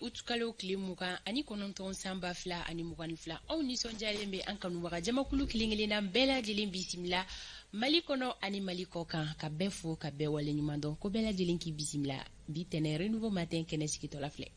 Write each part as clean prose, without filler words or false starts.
utukalo klimuka ani kononton samba fla ani mugan fla aw nisɔndiyalen bɛ an kanubaga jamakulu kelen-kelenna bɛɛ lajɛlen bisimila Mali kɔnɔ ani Mali kɔ kan ka bɛɛ fo ka bɛɛ waleɲuman dɔn ko bɛɛ lajɛlen k'i bisimila bi tɛnɛ renouveau matin kɛnɛ sigitɔla filɛ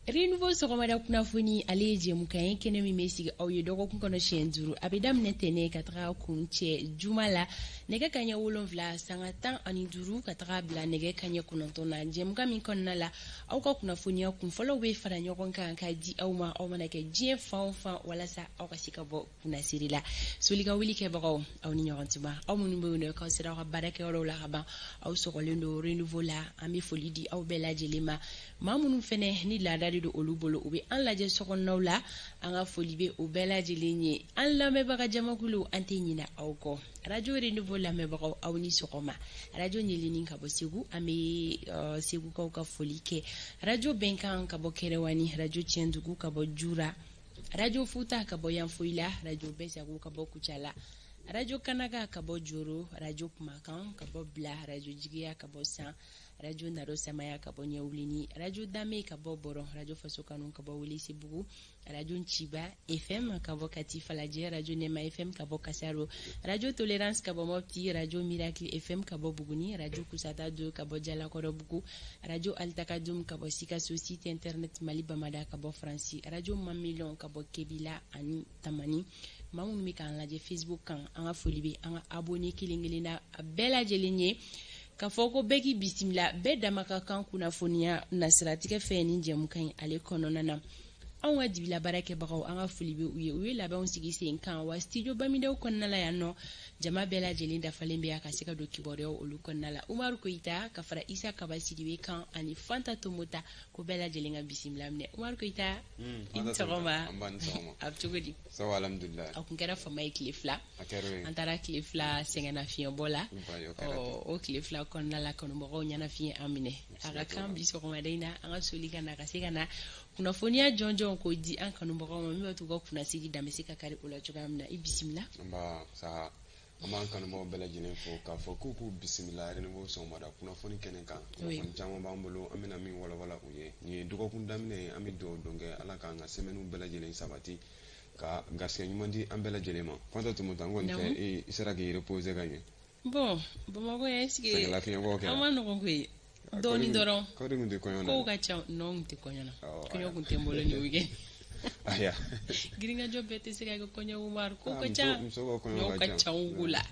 Renouveau sɔgɔmada kunnafoni ale ye jɛmukan ye kɛnɛ min bɛ sigi aw ye dɔgɔkun kɔnɔ siɲɛ 5 a bɛ daminɛ tɛnɛ ka taga kuncɛ juma la nɛgɛ kanɲɛ 7 sanga 15 ka taga bila nɛgɛ kanɲɛ 9 na jɛmukan min kɔnɔna la aw ka kunnafoniya kunfɔlɔw bɛ fara ɲɔgɔn kan ka di aw ma aw mana kɛ diɲɛ fan o fan walasa aw ka se ka bɔ kunnasiri la solika wuli kɛbagaw aw ni ɲɔgɔn tuma aw minnu bɛ wele k'aw sera aw ka baarakɛyɔrɔw la ka ban aw sɔgɔlen don renouveau la an bɛ foli di aw bɛɛ lajɛlen ma maa minnu fɛnɛ ni laada de don olu bolo u bɛ an lajɛ sɔgɔnɔnaw la an ka foli bɛ o bɛɛ lajɛlen ye an lamɛnbaga jamakulu an tɛ ɲinɛ aw kɔ radio renouveau lamɛnbagaw aw ni sɔgɔma radio ɲɛlinin ka bɔ segu an bɛ segukaw ka foli kɛ radio bɛnkan ka bɔ kɛrɛwani radio tiɲɛdugu ka bɔ jura radio futa ka bɔ yanfoyila radio bɛsago ka bɔ kucala radio kanaga ka bɔ joro radio kumakan ka bɔ bila radio jigiya ka bɔ san radio naro samaya ka bɔ ɲɛwulini radio dame ka bɔ bɔrɔ radio faso kanu ka bɔ welesebugu radio ciba fm ka bɔ kati falajɛ radio nema fm ka bɔ kasaro radio tolérance ka bɔ mopti radio miracle fm ka bɔ buguni radio kusata 2 ka bɔ jalakɔrɔbugu radio altakadum ka bɔ sikaso site internet mali bamada ka bɔ faransi radio mamilon ka bɔ kebila ani tamani maa minnu bɛ k'an lajɛ facebook kan an ka foli bɛ an ka abonné kelen-kelen na a bɛɛ lajɛlen ye ka fɔ ko bɛɛ k'i bisimila bɛɛ dama ka kan kunnafoniya nasiratigɛ fɛ ni jɛmukan in ale kɔnɔna na anw ka dibila baarakɛbagaw an ka foli bɛ u ye labɛnw sigi sen kan wa studio bamidaw kɔnɔna la yan nɔ jama bɛɛ lajɛlen dafalen bɛ a ka se ka don kibaruyaw olu kɔnɔna la Umaru Koyita ka fara Isa Kaba Sidibe kan ani Fanta Tomota ko bɛɛ lajɛlen ka bisimila minɛ Umaru Koyita i ni sɔgɔma a bɛ cogo di sawa alhamdulillah a kun kɛra fama ye tile 2 an taara tile 2 sɛgɛnna fiɲɛbɔ la o tile 2 kɔnɔna la kanubagaw ɲɛna fiɲɛ an minɛ a ka kan bi sɔgɔmada in na an ka soli ka na ka se ka na kunnafoniya jɔnjɔn ko di an kanubagaw ma min b'a to u ka kunnasigi dan bɛ se ka kari o la cogoya min na i bisimila an b'an kanubagaw bɛɛ lajɛlen fo k'a fɔ k'u bisimila renouveau sɔgɔmada kunnafoni kɛnɛ kan kunnafoni caman b'an bolo an bɛna min walawala u ye nin ye dɔgɔkun daminɛ an bɛ dugawu kɛ ala k'an ka semaines bɛɛ lajɛlen sabati ka garisɛgɛ ɲuman di an bɛɛ lajɛlen ma Fanta Tomota n kɔni fɛ i sera k'i reposer ka ɲɛ bon Bamakɔ yan est-ce que sɛgɛlafiɲɛbɔ kɛra an ma nɔgɔn koyi dɔɔni dɔrɔn kɔɔri kun tɛ kɔɲɔ na kow ka ca non tɛ kɔɲɔ na kɔɲɔ kun tɛ n bolo nin weekend aya giringajɔ bɛɛ tɛ se ka kɛ kɔɲɔ Umaru kow ka ca ɲɔw ka ca u la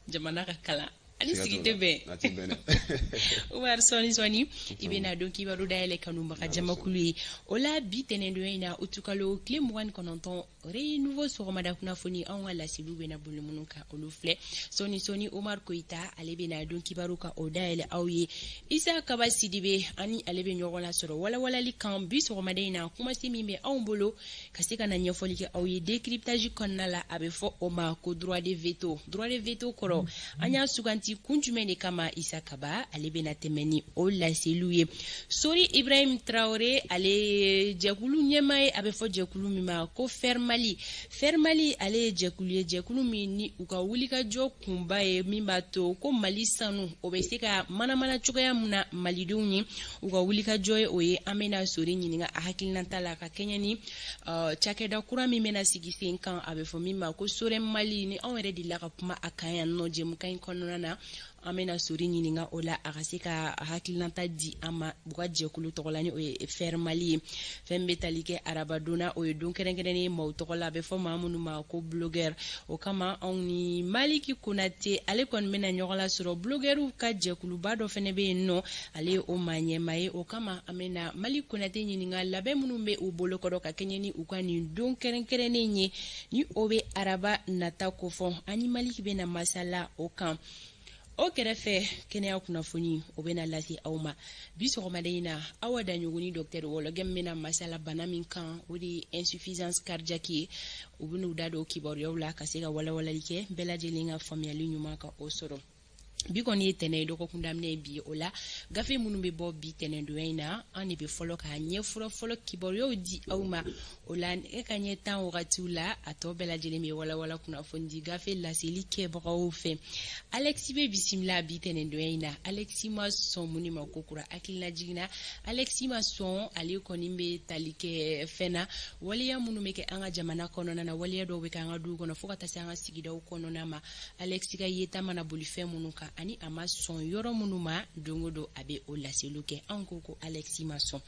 jamana ka kalan ani sigi tɛ bɛn Umaru sɔni i bɛna dɔn kibaru dayɛlɛ kanubaga jamakulu ye o la bi tɛnɛndonya in na utukalo tile 29 renouveau sɔgɔmada kunnafoni anw ka laseliw bɛna boli minnu kan olu filɛ sɔni Umaru Koyita ale bɛna dɔn kibaru ka o dayɛlɛ aw ye Isa Kaba Sidibe ani ale bɛ ɲɔgɔn lasɔrɔ walawalali kan bi sɔgɔmada in na kumasi min bɛ anw bolo ka se ka na ɲɛfɔli kɛ aw ye décryptage kɔnɔna la a bɛ fɔ o ma ko droit de veto kɔrɔ an y'a suganti kun jumɛn de kama Isa Kaba ale bɛna tɛmɛ ni o laseliw ye Sori Ibrahim Traoré ale jɛkulu ɲɛmaa ye a bɛ fɔ jɛkulu min ma ko Fermali ale ye jɛkulu min ni u ka wulikajɔ kunba ye min b'a to ko Mali sanu o bɛ se ka manamana cogoya min na malidenw ye u ka wulikajɔ ye o ye an bɛna Sori ɲininka a hakilinata la ka kɛɲɛ ni cakɛda kura min bɛna sigi sen kan a bɛ fɔ min ma ko Sorɛn Mali ni anw yɛrɛ de la ka kuma a kan yan nɔ jɛmukan in kɔnɔna na an bɛna Sori ɲininka o la a ka se ka hakilinata di an ma u ka jɛkulu tɔgɔ la ni o ye Fermali ye fɛn bɛ tali kɛ arabadonna o ye don kɛrɛnkɛrɛnnen ye maaw tɔgɔ la a bɛ fɔ maa minnu ma ko blogueur o kama anw ni Maliki Konate ale kɔni bɛna ɲɔgɔn lasɔrɔ blogueurw ka jɛkuluba dɔ fɛnɛ bɛ yen nɔ ale ye o maa ɲɛmaa ye o kama an bɛna Maliki Konate ɲininka labɛn minnu bɛ u bolokɔrɔ ka kɛɲɛ ni u ka nin don kɛrɛnkɛrɛnnen ye ni o bɛ araba nata ko fɔ ani Maliki bɛna masala o kan o kɛrɛfɛ kɛnɛya kunnafoni o bɛna lase aw ma bi sɔgɔmada in na Awa Daɲogoni docteur Wɔlɔgɛ bɛna masala bana min kan o de ye insuffisance cardiaque ye u bɛna u da don kibaruyaw la ka se ka walawalali kɛ bɛɛ lajɛlen ka faamuyali ɲuman ka o sɔrɔ bi kɔni ye tɛnɛ dɔgɔkun daminɛ bi o la gafe minnu bɛ bɔ bi tɛnɛ donya in na an de bɛ fɔlɔ k'a ɲɛ fɔlɔ kibaruyaw di aw ma o la e ka ɲɛ tan wagatiw la a tɔ bɛɛ lajɛlen bɛ walawala kunnafoni di gafe laseli kɛbagaw fɛ Alexi bɛ bisimila bi tɛnɛ donya in na Alexi ma sɔn mun ma ko kura hakilina jiginna Alexi ma sɔn ale kɔni bɛ tali kɛ fɛn na waleya minnu bɛ kɛ an ka jamana kɔnɔna na waleya dɔw bɛ kɛ an ka duw kɔnɔ fo ka taa se an ka sigidaw kɔnɔna ma Alexi ka yeta mana boli fɛn minnu kan ani a ma sɔn yɔrɔ minnu ma don o don a bɛ o laseliw kɛ an ko Alexi ma sɔn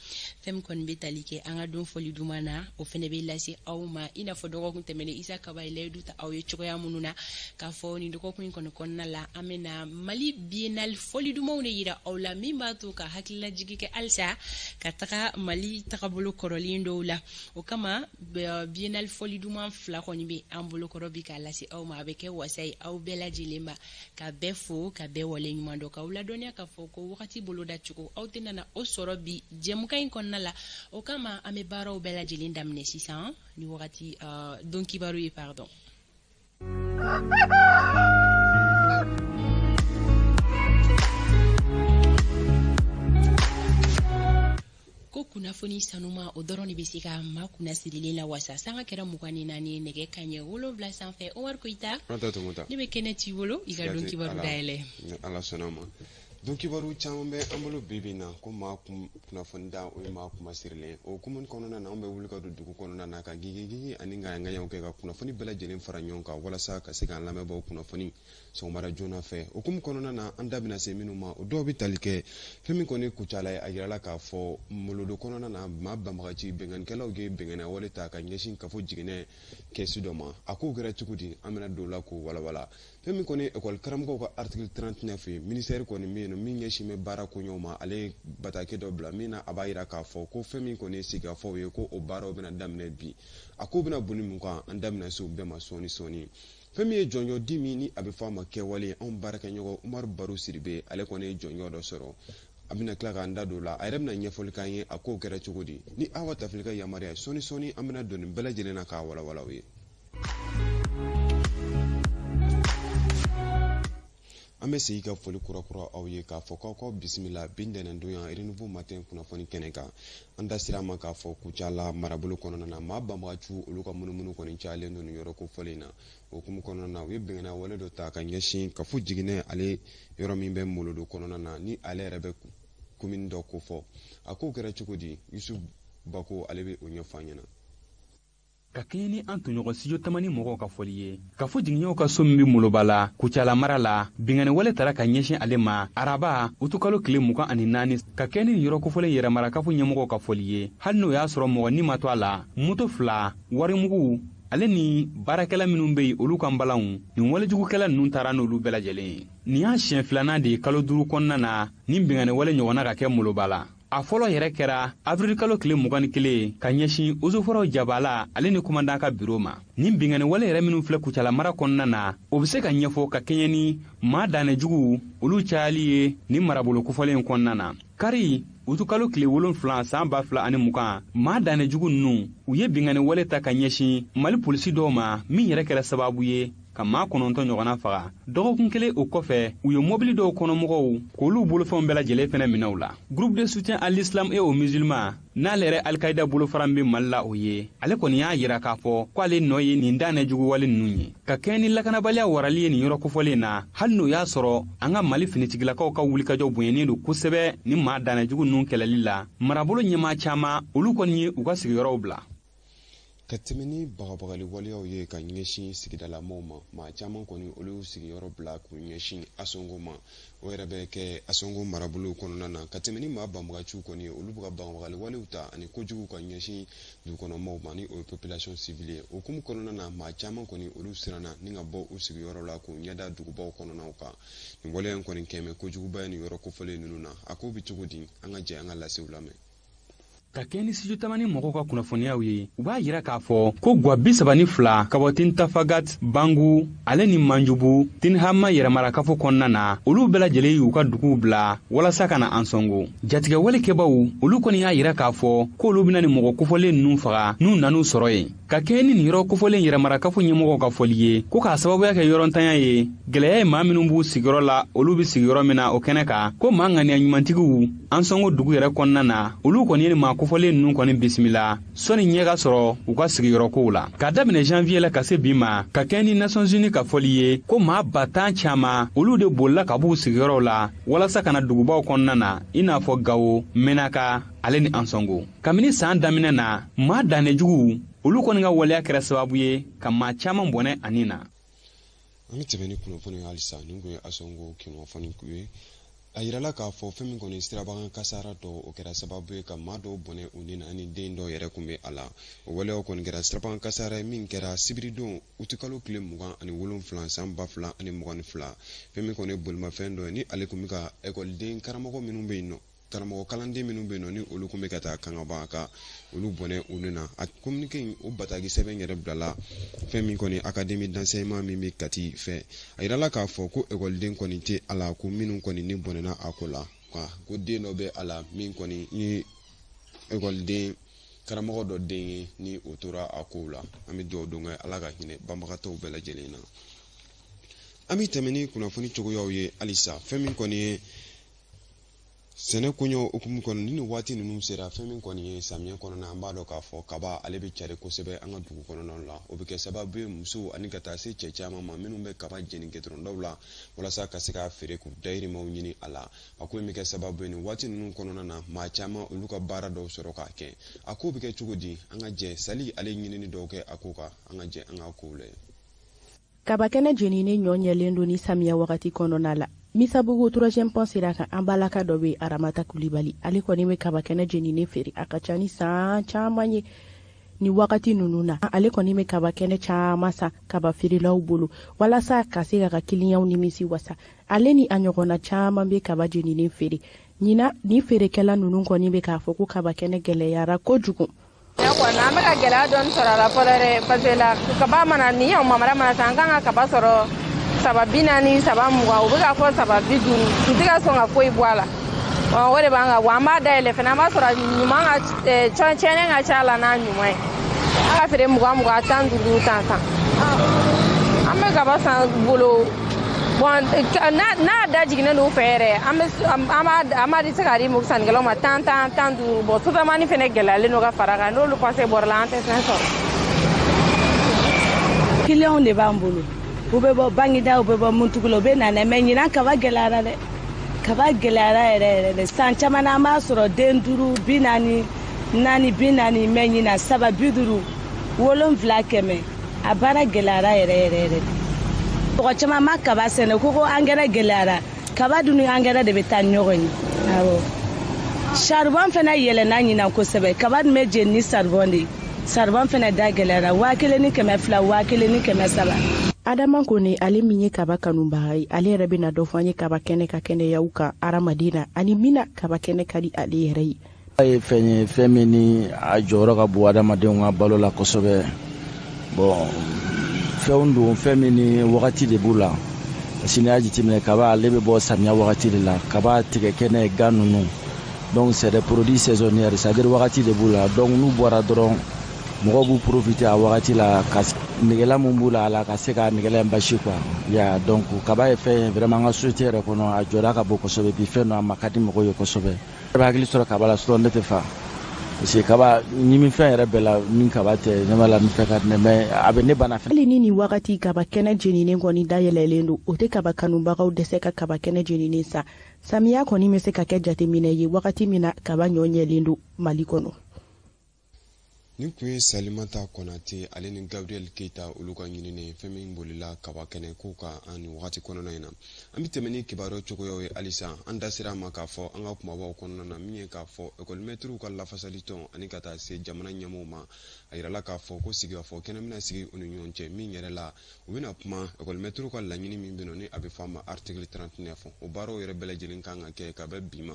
fɛn min kɔni bɛ tali kɛ an ka don fɔli duman na o fɛnɛ bɛ lase aw ma i n'a fɔ dɔgɔkun tɛmɛnen Isa Kaba ye layidu ta aw ye cogoya minnu na k'a fɔ nin dɔgɔkun in kɔni kɔnɔna la an bɛna Mali biennale fɔli dumanw de yira aw la min b'a to ka hakililajigi kɛ halisa ka taga Mali tagabolo kɔrɔlen dɔw la o kama biennale fɔli duman 2 kɔni bɛ an bolokɔrɔ bi k'a lase aw ma a bɛ kɛ wasa ye aw bɛɛ lajɛlen ma ka bɛɛ fo ka bɛɛ wale ɲuman dɔ k'aw ladɔnniya k'a fɔ ko wagati bolo dacogo aw tɛ nana o sɔrɔ bi jɛmukan in kɔnɔna la o kama an bɛ baaraw bɛɛ lajɛlen daminɛ sisan ni wagati don kibaru ye pardon ko kunnafoni sanuma o dɔrɔn de bɛ se ka ma kunna sirilen la wasa sanga kɛra 24 nɛgɛ kaɲɛ 7 sanfɛ Omar Koyita ne bɛ kɛnɛ t'i bolo i ka don kibaru dayɛlɛ ala sɔnna ma don kibaru caman bɛ an bolo bibi na ko maa kunnafoni da o ye maa kuma sirilen o kuma kɔnɔna na an bɛ wuli ka don dugu kɔnɔna na ka gigi ani ŋayanŋayanw kɛ ka kunnafoni bɛɛ lajɛlen fara ɲɔgɔn kan walasa ka se k'an lamɛnbaaw kunnafoni sɔgɔmada joona fɛ o kuma kɔnɔna na an da bɛna se minnu ma o dɔw bɛ tali kɛ fɛn min kɔni kucala ye a yirala k'a fɔ molodo kɔnɔna na maa banbagaci bɛnkanikɛlaw ye bɛnkana wale ta ka ɲɛsin kafo jiginɛ kɛsi dɔ ma a ko kɛra cogo di an bɛna don la k'o walawala fɛn min kɔni école karamɔgɔw ka article 39 ye ministère kɔni min yen min ɲɛsin bɛ baara koɲɛw ma ale ye batake dɔ bila min na a b'a yira k'a fɔ ko fɛn min kɔni ye sigikafɔw ye ko o baaraw bɛna daminɛ bi a ko bɛna boli mun kan an da bɛna se o bɛɛ ma sɔɔni sɔɔni fɛn min ye jɔnjɔ di min ni a bɛ fɔ a ma kɛwale anw baarakɛɲɔgɔn Umaru Baro Siribe ale kɔni ye jɔnjɔ dɔ sɔrɔ a bɛna tila k'an da don la a yɛrɛ bɛna ɲɛfɔli k'an ye a ko kɛra cogo di ni Awa Tafilika yamaruya sɔɔni sɔɔni an bɛna don nin bɛɛ lajɛlen na k'a walawala aw ye an bɛ segin ka foli kurakura aw ye k'a fɔ k'aw bisimila bi ntɛnɛndon yan Renouveau Matin kunnafoni kɛnɛ kan an da sira ma k'a fɔ Kucala marabolo kɔnɔna na maa banbagaciw olu ka munumunu kɔni cayalen don nin yɔrɔ kofɔlen na o hukumu kɔnɔna na u ye bɛnkana wale dɔ ta ka ɲɛsin kafo jiginɛ ale yɔrɔ min bɛ Molodo kɔnɔna na ni ale yɛrɛ bɛ commune dɔ kofɔ a ko kɛra cogo di Yusuf Bako ale bɛ o ɲɛfɔ an ɲɛna ka kɛɲɛ ni an tɔɲɔgɔn studio tamani mɔgɔw ka fɔli ye ka fɔ jiginɲɛw ka so min bɛ Moloba la Kucala mara la bɛnkani wale tara ka ɲɛsin ale ma araba utukalo tile 24 ka kɛɲɛ ni yɔrɔ kofɔlen yɛrɛmara kafo ɲɛmɔgɔw ka fɔli ye hali n'o y'a sɔrɔ mɔgɔ ni ma to a la moto 2 warimugu ale ni baarakɛla minnu bɛ yen olu kan balanw nin walejugukɛla ninnu taara n'olu bɛɛ lajɛlen ye nin y'a siɲɛ 2nan de ye kalo 5 kɔnɔna na nin bɛnkani wale ɲɔgɔnna ka kɛ Moloba la a fɔlɔ yɛrɛ kɛra avril kalo tile 21 ka ɲɛsin Ozoforo Jabala ale ni commandant ka bureau ma nin bɛnkani wale yɛrɛ minnu filɛ Kucala mara kɔnɔna na o bɛ se ka ɲɛfɔ ka kɛɲɛ ni maa danɛjugu olu cayali ye nin marabolo kofɔlen kɔnɔna na kari utukalo tile 7 san 2020 maa danɛjugu ninnu u ye bɛnkani wale ta ka ɲɛsin Mali polisi dɔw ma min yɛrɛ kɛra sababu ye ka maa 9 ɲɔgɔnna faga dɔgɔkun kelen o kɔfɛ u ye mobili dɔw kɔnɔmɔgɔw k'olu bolofɛnw bɛɛ lajɛlen fɛnɛ minɛw la groupe de soutien à l'islam et aux musulmans n'ale yɛrɛ Al-Qaïda bolofaran bɛ Mali la o ye ale kɔni y'a yira k'a fɔ k'ale nɔ ye nin danɛjugu wale ninnu ye ka kɛɲɛ ni lakanabaliya warali ye nin yɔrɔ kofɔlen na hali n'o y'a sɔrɔ an ka Mali finitigilakaw ka wulikajɔ bonyanen don kosɛbɛ ni maa danɛjugu ninnu kɛlɛli la marabolo ɲɛmaa caman olu kɔni ye u ka sigiyɔrɔw bila ka tɛmɛ ni bagabagali waleyaw ye ka ɲɛsin sigidalamaw ma maa caman kɔni olu y'u sigiyɔrɔ bila k'u ɲɛsin Asongo ma o yɛrɛ bɛ kɛ Asongo marabolo kɔnɔna na ka tɛmɛ ni maa banbagaciw kɔni olu bɛ ka bagabagali walew ta ani kojugu ka ɲɛsin dugukɔnɔmaw ma ni o ye population civile ye o hukumu kɔnɔna na maa caman kɔni olu siranna ni ka bɔ u sigiyɔrɔ la k'u ɲɛda dugubaw kɔnɔnaw kan nin waleya in kɔni kɛmɛ kojuguba ye nin yɔrɔ kofɔlen ninnu na a ko bɛ cogo di an ka jɛ an ka lasew lamɛn ka kɛ ni studio tamani mɔgɔw ka kunnafoniyaw ye u b'a yira k'a fɔ ko gwa 32 ka bɔ Tintafagat, Bangu, ale ni Manjubu, Tinhama yɛrɛmarakafo kɔnɔna na olu bɛɛ lajɛlen y'u ka duguw bila walasa ka na an sɔngo. Jatigɛ walikɛbaw olu kɔni y'a yira k'a fɔ k'olu bɛna ni mɔgɔ kofɔlen ninnu faga n'u nan'u sɔrɔ yen. Ka kɛ ni nin yɔrɔ kofɔlen yɛrɛmarakafo ɲɛmɔgɔw ka fɔli ye ko k'a sababuya kɛ yɔrɔntanya ye gɛlɛya ye maa minnu b'u sigiyɔrɔ la olu bɛ sigiyɔrɔ min na o kɛnɛ kan ko maa ŋaniya ɲumantigiw an sɔngo dugu yɛrɛ kɔnɔna na olu kɔni ye ni maa kofɔlen ninnu kɔni bisimila sɔni ɲɛ ka sɔrɔ u ka sigiyɔrɔkow la. Ka daminɛ janvier la ka se bi ma ka kɛ ni Nations Unies ka fɔli ye ko maa 10,000 caaman olu de bolila ka b'u sigiyɔrɔw la walasa ka na dugubaw kɔnɔna na i n'a fɔ Gawo, Menaka, ale ni Ansongo. Kabini san daminɛ na maa dannejugu olu kɔni ka waleya kɛra sababu ye ka maa caaman bɔnɛ ani na. An bɛ tɛmɛ ni kunnafoni halisa nin kun ye Ansongo kunnafoni kun ye. A yirala k'a fɔ fɛn min kɔni sirabagan kasara dɔ o kɛra sababu ye ka maa dɔw bɔnɛ u ni na ani den dɔw yɛrɛ kun bɛ a la. O waleyaw kɔni kɛra sirabagan kasara ye min kɛra sibiridon utikalo tile 27 san 2022. Fɛn min kɔni bolimafɛn dɔ ye ni ale kun bɛ ka ekɔliden karamɔgɔ minnu bɛ yen nɔ karamɔgɔ kalanden minnu bɛ yen nɔ ni olu kun bɛ ka taa kangaba ka olu bɔnɛ u ni na. A communiqué in o bataki sɛbɛn yɛrɛ bilala fɛn min kɔni académie d'enseignement min bɛ Kati fɛ. A yirala k'a fɔ ko ekɔliden kɔni tɛ a la ko minnu kɔni ni bɔnɛna a ko la ko den dɔ bɛ a la min kɔni ni ekɔliden karamɔgɔ dɔ den ye ni o tora a kow la. An bɛ dugawu don Ala ka hinɛ banbagatɔw bɛɛ lajɛlen na. An bɛ tɛmɛ ni kunnafoni cogoyaw ye halisa fɛn min kɔni ye sɛnɛ koɲɔ hukumu kɔnɔ ni waati ninnu sera fɛn min kɔni ye samiyɛ kɔnɔna an b'a dɔn k'a fɔ kaba ale bɛ cari kosɛbɛ an ka dugu kɔnɔnaw la. O bɛ kɛ sababu ye musow ani ka taa se cɛ caman ma minnu bɛ kaba jeni gɛtɔrɔndaw la walasa ka se k'a feere k'u dahirimɛw ɲini a la. A ko in bɛ kɛ sababu ye nin waati ninnu kɔnɔna na maa caman olu ka baara dɔw sɔrɔ k'a kɛ. A ko bɛ kɛ cogo di an ka jɛ Sali ale ɲinini dɔw kɛ a ko kan an ka jɛ an ka kow lajɛ. Kabakɛnɛ jenini ɲɔ ɲɛlen don ni samiya wagati kɔnɔna la. Misabugu 3e pont sira kan an balaka dɔ bɛ Aramata Kulibali ale kɔni bɛ kabakɛnɛ jenini feere a ka ca ni san caman ye ni wagati ninnu na ale kɔni bɛ kabakɛnɛ caman san kaba feerelaw bolo walasa ka se ka kiliyanw nimisi wasa. Ale ni a ɲɔgɔnna caman bɛ kaba jenini feere. Ɲina ni feerekɛla ninnu kɔni bɛ k'a fɔ ko kabakɛnɛ gɛlɛyara kojugu. An bɛ ka gɛlɛya dɔɔni sɔrɔ a la fɔlɔ dɛ parce que la kaba mana ni yan mamara mana san kan ka kaba sɔrɔ 40 30 u bɛ ka fɔ 50 n tɛ ka sɔn ka foyi bɔ a la. O de b'an kan wa an b'a dayɛlɛ fana an b'a sɔrɔ ɲuman ka tiɲɛnen ka ca a la n'a ɲuman ye. An ka feere 20 10 15 tan. An bɛ kaba san bolo bon n'a da jiginnen don fɛ yɛrɛ an b'a di se k'a di sannikɛlaw ma 10 15 bon sufɛmani fana gɛlɛyalen don ka fara kan n'olu passé bɔra la an tɛ fɛn sɔrɔ. Clients de b'an bolo u bɛ bɔ Bangida u bɛ bɔ Muntugula u bɛ na mais ɲinan kaba gɛlɛyara dɛ kaba gɛlɛyara yɛrɛ yɛrɛ san caman an b'a sɔrɔ den 5 40 40 40 mais ɲinan 7 50 7 kɛmɛ a baara gɛlɛyara yɛrɛ yɛrɛ yɛrɛ. Mɔgɔ caman ma kaba sɛnɛ ko angɛrɛ gɛlɛyara kaba dun ni angɛrɛ de bɛ taa ɲɔgɔn ye. Awɔ charbon fana yɛlɛnna ɲinan kosɛbɛ kaba dun bɛ jeni ni charbon de charbon fana da gɛlɛyara 1200 1300. Adama Kone ale min ye kaba kanubaga ye ale yɛrɛ bɛna dɔ fɔ an ye kaba kɛnɛ ka kɛnɛyaw kan adamaden ani mina kaba kɛnɛ ka di ale yɛrɛ ye. Ye fɛn ye fɛn min ni a jɔyɔrɔ ka bon adamadenw ka balo la kosɛbɛ. Bon fɛnw don fɛn min ni wagati de b'u la parce que n'i y'a jateminɛ kaba ale bɛ bɔ samiya wagati de la kaba tigɛ kɛnɛ gan ninnu donc c'est des produits saisonniers c'est-à-dire wagati de b'u la donc n'u bɔra dɔrɔn mɔgɔw b'u profiter a wagati la ka nɛgɛla mun b'u la a la ka se ka nɛgɛla in basi quoi ya donc kaba ye fɛn ye vraiment an ka société yɛrɛ kɔnɔ a jɔda ka bon kosɛbɛ bi fɛn dɔ a ma ka di mɔgɔw ye kosɛbɛ ne bɛ hakili sɔrɔ kaba la sinon ne tɛ fa parce que kaba ɲimifɛn yɛrɛ bɛɛ la min kaba tɛ ne b'a la min fɛ ka di ne mais a bɛ ne bana fɛnɛ. Hali ni nin wagati kaba kɛnɛ jeninen kɔni dayɛlɛlen don o tɛ kaba kanubagaw dɛsɛ ka kaba kɛnɛ jeninen sa samiya kɔni bɛ se ka kɛ jateminɛ ye wagati min na kaba ɲɔ ɲɛlen don Mali kɔnɔ. Nin kun ye Salimata Konate ale ni Gabriel Keita olu ka ɲinini fɛn min bolila kaba kɛnɛ ko kan ani wagati kɔnɔna in na. An bɛ tɛmɛ ni kibaruya cogoyaw ye halisa an da sera ma k'a fɔ an ka kumabaw kɔnɔna na min ye k'a fɔ école-maîtres ka lafasali tɔn ani ka taa se jamana ɲɛmɔgɔw ma a yirala k'a fɔ ko sigikafɔ kɛnɛ bɛna sigi u ni ɲɔgɔn cɛ min yɛrɛ la u bɛna kuma école-maîtres ka laɲini min bɛ yen ni a bɛ fɔ a ma article 39 o baaraw yɛrɛ bɛɛ lajɛlen kan ka kɛ ka bɛn bi ma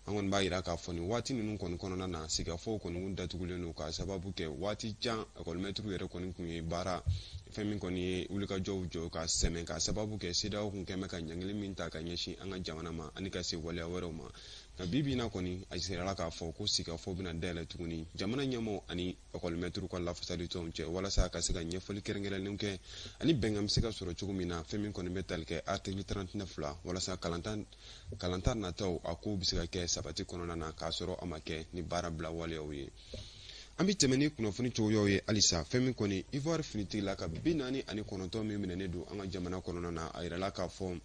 an kɔni b'a yira k'a fɔ nin waati ninnu kɔni kɔnɔna na sigafɔw kɔni kun datugulen don k'a sababu kɛ waati jan ekɔlimɛtiriw yɛrɛ kɔni kun ye baara fɛn min kɔni ye wulikajɔw jɔ ka sɛmɛ k'a sababu kɛ CEDEAO kun kɛn bɛ ka ɲangili min ta ka ɲɛsin an ka jamana ma ani ka se waleya wɛrɛw ma nka bi na kɔni a jirala k'a fɔ ko sigafɔ bɛna dayɛlɛ tuguni jamana ɲɛmɔgɔ ani ekɔlimɛtiriw ka lafasali tɔnw cɛ walasa ka se ka ɲɛfɔli kɛrɛnkɛrɛnlenw kɛ ani bɛnkan bɛ se ka sɔrɔ cogo min na fɛn min kɔni bɛ tali kɛ article 39 la walasa kalanta nataw a kow bɛ se ka kɛ sabati kɔnɔna na k'a sɔrɔ a ma kɛ ni baara bila waleyaw ye. An bɛ tɛmɛ ni kunnafoni cogoyaw ye halisa fɛn min kɔni Ivoire finitigila ka 49 min minɛnen don an ka jamana kɔnɔna na a yirala k'a fɔ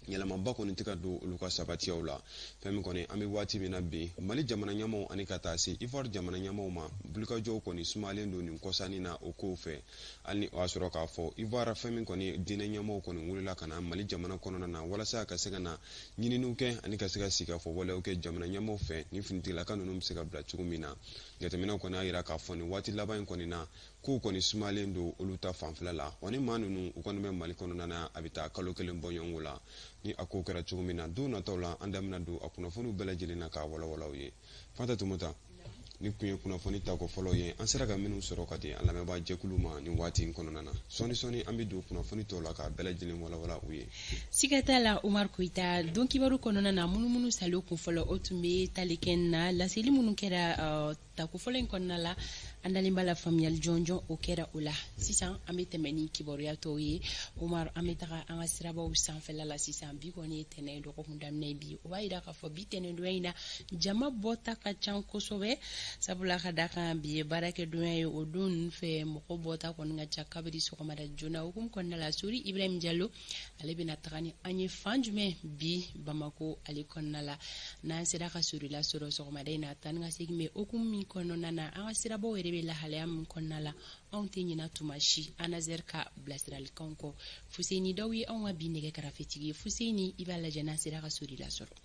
yɛlɛmaba kɔni tɛ ka don olu ka sabatiyaw la fɛn min kɔni an bɛ waati min na bi Mali jamana ɲɛmaaw ani ka taa se Ivoire jamana ɲɛmaaw ma wulikajɔw kɔni sumalen don nin kɔsanni na o kow fɛ hali ni o y'a sɔrɔ k'a fɔ Ivoire fɛn min kɔni diinɛ ɲɛmaaw kɔni wulila ka na Mali jamana kɔnɔna na walasa ka se ka na ɲininiw kɛ ani ka se ka sigafɔ waleyaw kɛ jamana ɲɛmaaw fɛ ni finitigilaka ninnu bɛ se ka bila cogo min na jateminɛw kɔni y'a yira k'a fɔ nin waati laban in kɔni na kow kɔni sumalen don olu ta fanfɛla la wa ni maa ninnu u kɔni bɛ Mali kɔnɔna na a bɛ taa kalo kelen bɔ ɲɔgɔn la ni a ko kɛra cogo min na don nataw la an da bɛna don a kunnafoniw bɛɛ lajɛlen na k'a walawalaw ye Fanta Tumota ni kun ye kunnafoni tako fɔlɔ ye an sera ka minnu sɔrɔ ka di an lamɛnbaa jɛkulu ma nin waati in kɔnɔna na sɔni an bɛ don kunnafoni tɔw la k'a bɛɛ lajɛlen walawala u ye siga t'a la Umar Koyita don kibaru kɔnɔna na munumunu salo kun fɔlɔ o tun bɛ tali kɛ na laseli minnu kɛra tako fɔlɔ in kɔnɔna la an dalen b'a la faamuyali jɔnjɔn o kɛra o la sisan an bɛ tɛmɛ ni kibaruya tɔw ye Umar an bɛ taga an ka sirabaw sanfɛla la sisan bi kɔni ye tɛnɛ ye dɔgɔkun daminɛ bi o b'a yira k'a fɔ bi tɛnɛdonya in na jama bɔta ka ca kosɛbɛ sabula ka da kan bi ye baarakɛdonya ye o don ninnu fɛ mɔgɔ bɔta kɔni ka ca kabiri sɔgɔmada joona hukumu kɔnɔna la Sori Ibrahim Diallo ale bɛna taga ni an ye fan jumɛn bi Bamako ale kɔnɔna la n'an sera ka Sori la sɔrɔ sɔgɔmada in na tan ni ka segin bɛ hukumu min kɔnɔna na an ka sirabaw yɛrɛ bɛ lahalaya min kɔnɔna la anw tɛ ɲina tuma si Anazer ka bilasiralikanw kɔ Fuseni Daw ye anw ka bi nɛgɛ karafetigi ye Fuseni i b'a lajɛ n'an sera ka Sori la sɔrɔ